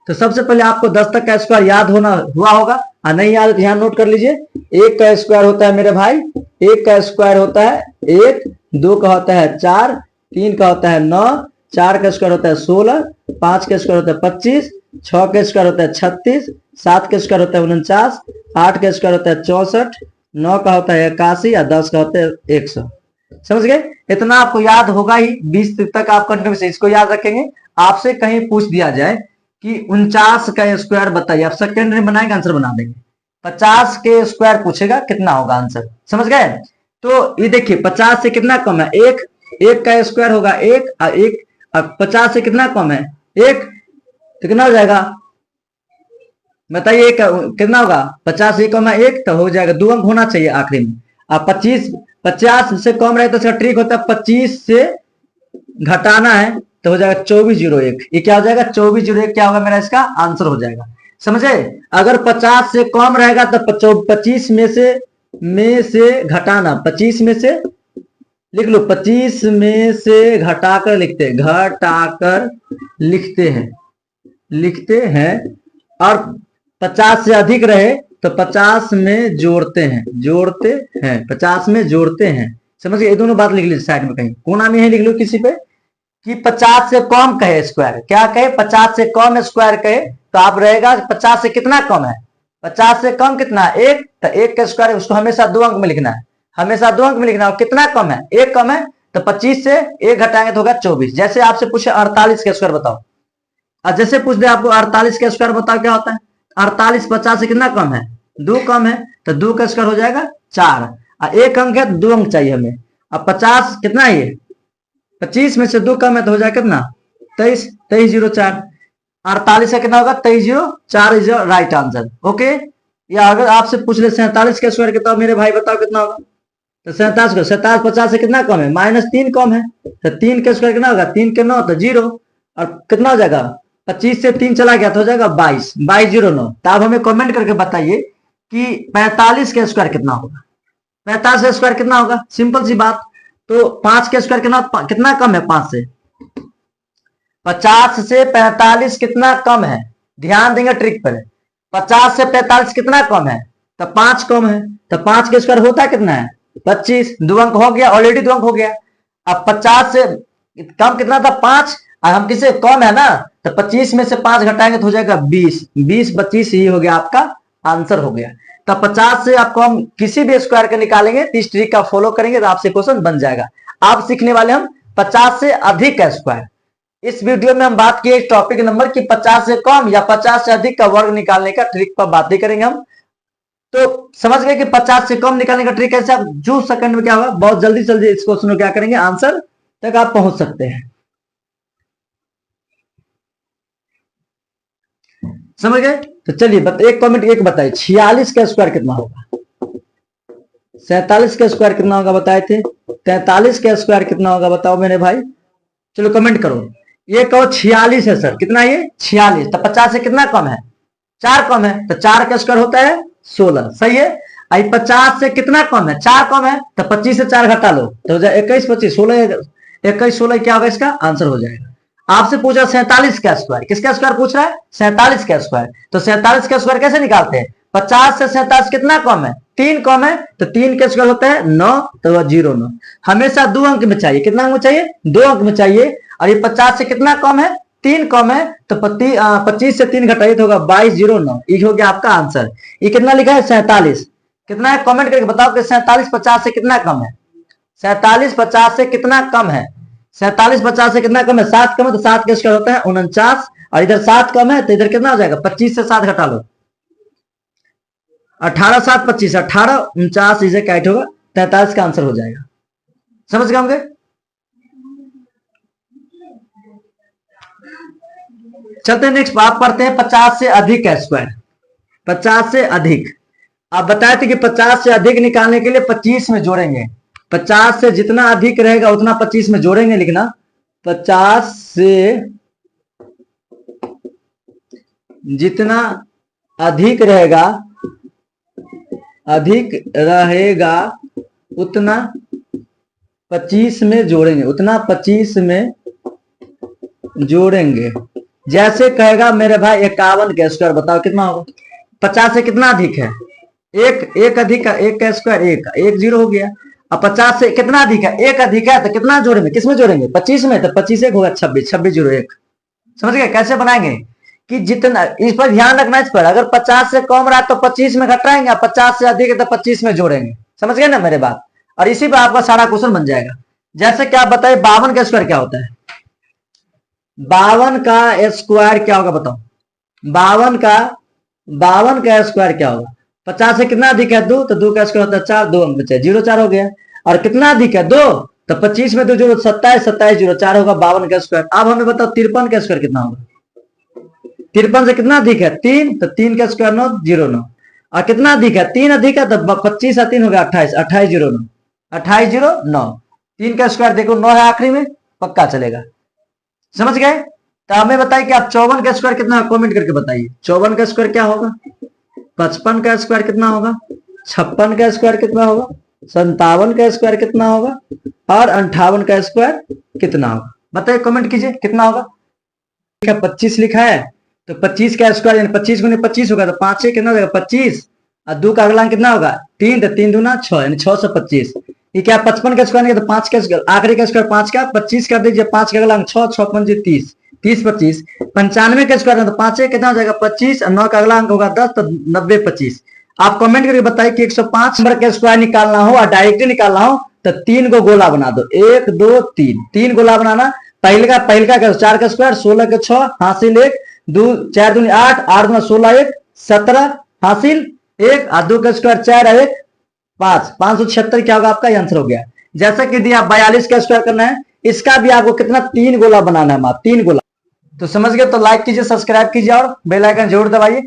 तो सबसे पहले आपको 10 तक का स्क्वायर याद हुआ होगा, और नहीं याद तो यहाँ नोट कर लीजिए। 1 का स्क्वायर होता है मेरे भाई, 1 का स्क्वायर होता है 1, 2 का होता है 4, 3 का होता है 9, 4 का स्क्वायर होता है 16, 5 का स्क्वायर होता है 25, 6 का स्क्वायर होता है 36, 7 का स्क्वायर होता है 49, 8 का स्क्वायर होता है 64, 9 का होता है 81 और 10 का होता है 100। समझ गए? इतना आपको याद होगा ही। 20 तक आप कंटिन्यू से इसको याद रखेंगे। आपसे कहीं पूछ दिया जाए कि 49 का स्क्वायर बताइए, आप सेकेंड में बनाएंगे आंसर बना देंगे। 50 के स्क्वायर पूछेगा कितना होगा आंसर। समझ गए? तो ये देखिए 50 से कितना कम है 1, 1 का स्क्वायर होगा 1 और 1, 50 से कितना कम है 1, तो कितना हो जाएगा बताइए? कितना होगा? 50 से कम है 1 तो हो जाएगा 2 अंक होना चाहिए आखिरी में। अब 50 से कम रहे तो इसका ट्रिक होता है 25 से घटाना है तो हो जाएगा 2401। ये क्या हो जाएगा? 2401 क्या होगा मेरा इसका आंसर हो जाएगा। समझे? अगर 50 से कम रहेगा तो 25 में से घटाना, 25 में से लिख लो, 25 में से घटाकर लिखते हैं और 50 से अधिक रहे तो 50 में जोड़ते हैं 50 में जोड़ते हैं। समझ गए? ये दोनों बात लिख लीजिए साइड में, कहीं कोना में है लिख लो किसी पे कि 50 से कम कहे स्क्वायर, क्या कहे? 50 से कम स्क्वायर कहे तो आप रहेगा 50 से कितना कम है? 50 से कम कितना? 1, तो 1 का स्क्वायर उसको हमेशा 2 अंक में लिखना है, हमेशा 2 अंक में लिखना है। और कितना कम है? 1 कम है तो 25 से 1 घटाएंगे तो होगा 24। जैसे आपसे पूछे 48 का स्क्वायर बताओ, और जैसे पूछ दे आपको 48 का स्क्वायर बताओ क्या होता है? 48 50 से कितना कम है? 2 कम है, तो 2 का स्क्वायर हो जाएगा 4, और 1 अंक है तो 2 अंक चाहिए हमें। अब 50 कितना है? ये 25 में से 2 कम है तो हो जाएगा कितना? 23, 2304। 48 का कितना होगा? 2304 is your right answer. Okay? या अगर आपसे पूछ ले 47 का स्क्वायर कितना मेरे भाई बताओ कितना होगा? तो 47 50 से कितना कम है? -3 कम है, तो 3 का स्क्वायर कितना होगा? 3 के 9 तो 0, और कितना हो जाएगा? 25 से 3 चला गया तो हो जाएगा 22, 2209। तो आप हमें कमेंट करके बताइए कि 45 का स्क्वायर कितना होगा? 45 का स्क्वायर कितना होगा? सिंपल सी बात। तो 5 का स्क्वायर कितना कम है? 5 से 50 से 45 कितना कम है? ध्यान देंगे ट्रिक पर। 50 से 45 कितना कम है? तो 5 कम है, तो 5 के स्क्वायर होता है कितना है? 25, 2 अंक हो गया, ऑलरेडी 2 अंक हो गया। अब 50 से कम कितना था? 5, और हम किसे कम है ना, तो 25 में से 5 घटाएंगे तो हो जाएगा 20, 20 25 ही हो गया आपका आंसर हो गया। तो 50 से आपको हम किसी भी स्क्वायर का निकालेंगे तो इस ट्रिक का फॉलो करेंगे तो आपसे क्वेश्चन बन जाएगा। आप सीखने वाले हम 50 से अधिक का स्क्वायर। इस वीडियो में हम बात किए टॉपिक नंबर कि 50 से कम या 50 से अधिक का वर्ग निकालने का ट्रिक पर बातें करेंगे हम। तो समझ गए कि 50 से कम निकालने का ट्रिक कैसे? आप जो सेकंड में क्या होगा, बहुत जल्दी जल्दी इस क्वेश्चन को क्या करेंगे, आंसर तक आप पहुंच सकते हैं। समझ गए? तो चलिए एक कमेंट एक बताइए, 46 का स्क्वायर कितना होगा? 47 का स्क्वायर कितना होगा बताए थे? 43 का स्क्वायर कितना होगा बताओ मेरे भाई? चलो कमेंट करो। ये कहो 46 है सर, कितना ये? 46। तो 50 से कितना कम है? 4 कम है, तो 4 का स्क्वायर होता है 16। सही है। आई 50 से कितना कम है? 4 कम है, तो 25 से 4 घटा लो तो हो जाए 21 25 16, 21 16 क्या होगा इसका आंसर हो जाएगा। आपसे पूछा 47 का स्क्वायर, किसका स्क्वायर पूछ रहा है? 47 का स्क्वायर। तो 47 का स्क्वायर कैसे निकालते हैं? 50 से 47 कितना कम है? 3 कम है, तो 3 का स्क्वायर होता है 9, तो वह 09। हमेशा 2 अंक में चाहिए। कितना अंक में चाहिए? 2 अंक में चाहिए। और ये 50 से कितना कम है? 3 कम है, तो 25 से 3 घटाइए तो होगा 2209। ये हो गया आपका आंसर। ये कितना लिखा है? 47। कितना है? कमेंट करके बताओ कि 47 50 से कितना कम है? 47 50 से कितना कम है? 47 50 से कितना कम है? 7 कम है, तो 7 का स्क्वायर होता है 49, और इधर 7 कम है तो इधर कितना हो जाएगा? 25 से 7 घटा लो, 18 7 25, 18 49 इसे कैट होगा 43 का आंसर हो जाएगा। समझ गए होंगे? चलते हैं नेक्स्ट बात पढ़ते हैं 50 से अधिक का स्क्वायर। 50 से अधिक आप बताए थे कि 50 से अधिक निकालने के लिए 25 में जोड़ेंगे। 50 से जितना अधिक रहेगा उतना 25 में जोड़ेंगे लिखना। 50 से जितना अधिक रहेगा उतना 25 में जोड़ेंगे, उतना 25 में जोड़ेंगे। जैसे कहेगा मेरे भाई 51 का स्क्वायर बताओ कितना होगा। 50 से कितना अधिक है, एक अधिक का, एक का स्क्वायर एक जीरो हो गया। अब 50 से कितना अधिक है, एक अधिक है, तो कितना जोड़ेंगे, किसमें जोड़ेंगे, 25 में, तो 25 एक होगा 26, 26 जीरो एक। समझ गए कैसे बनाएंगे कि जितना, इस पर ध्यान रखना, इस पर अगर 50 से कम रहा तो 25 में घटाएंगे, 50 से अधिक है तो 25 में जोड़ेंगे। समझ गए ना मेरे बात, और इसी पर आपका सारा क्वेश्चन बन जाएगा। जैसे कि आप बताइए 52 का स्क्वायर क्या होता है, 52 का स्क्वायर क्या होगा बताओ, 52 का स्क्वायर क्या होगा। 50 से कितना अधिक है 2, तो 2 का स्क्वायर होता है 4, 2 बचे 0, 4 हो गया। और कितना अधिक है 2, तो 25 में 2 जोड़ो 27, 27 0 4 होगा 52 का स्क्वायर। अब हमें बताओ 53 का स्क्वायर कितना होगा। 53 से कितना अधिक है 3, तो 3 का स्क्वायर 9, 0 9। और कितना अधिक है 3 अधिक है, तो 25 और 3 हो गया 28, 28 0 9, 28 0 9। 3 का स्क्वायर देखो 9 है आखिरी में, पक्का चलेगा। समझ गए। तो हमें बताइए कि आप 54 का स्क्वायर कितना, कमेंट करके बताइए 54 का स्क्वायर क्या होगा, 55 का स्क्वायर कितना होगा, 56 का स्क्वायर कितना होगा, 57 का स्क्वायर कितना होगा, और 58 का स्क्वायर कितना होगा। बताइए कमेंट कीजिए कितना होगा। 25 लिखा है तो 25 का स्क्वायर यानी 25 गुने 25 होगा, तो 5 से कितना होगा 25, और 2 का अगला कितना होगा 3, तो 3 दूना 6 यानी 625। ये क्या 55 का स्क्वायर नहीं, तो 5 का स्क्वायर, आखिरी का स्क्वायर 5 का, 25 कर दीजिए, 5 का अगला 6, 6 5 30, 30 25। 95 का स्क्वायर है तो 5 कितना हो जाएगा 25, और 9 का अगला अंक होगा 10, तो 90 25। आप कमेंट करके बताइए कि 105 नंबर का स्क्वायर निकालना हो और डायरेक्टली निकालना हो तो 3 को गोला बना दो, 1 2 3, 3 गोला बनाना। पहले का 4 का स्क्वायर, 16 का 6 हासिल 1, 2 4 दूनी 8, 8 दूना 16 1 17 हासिल 1, और 2 का स्क्वायर 4 और 1 5, 576 क्या होगा आपका आंसर हो गया। जैसा कि दिया 42 का स्क्वायर करना है, इसका भी आपको कितना 3 गोला बनाना है, 3 गोला। तो समझ गए, तो लाइक कीजिए, सब्सक्राइब कीजिए और बेल आइकन जरूर दबाइए।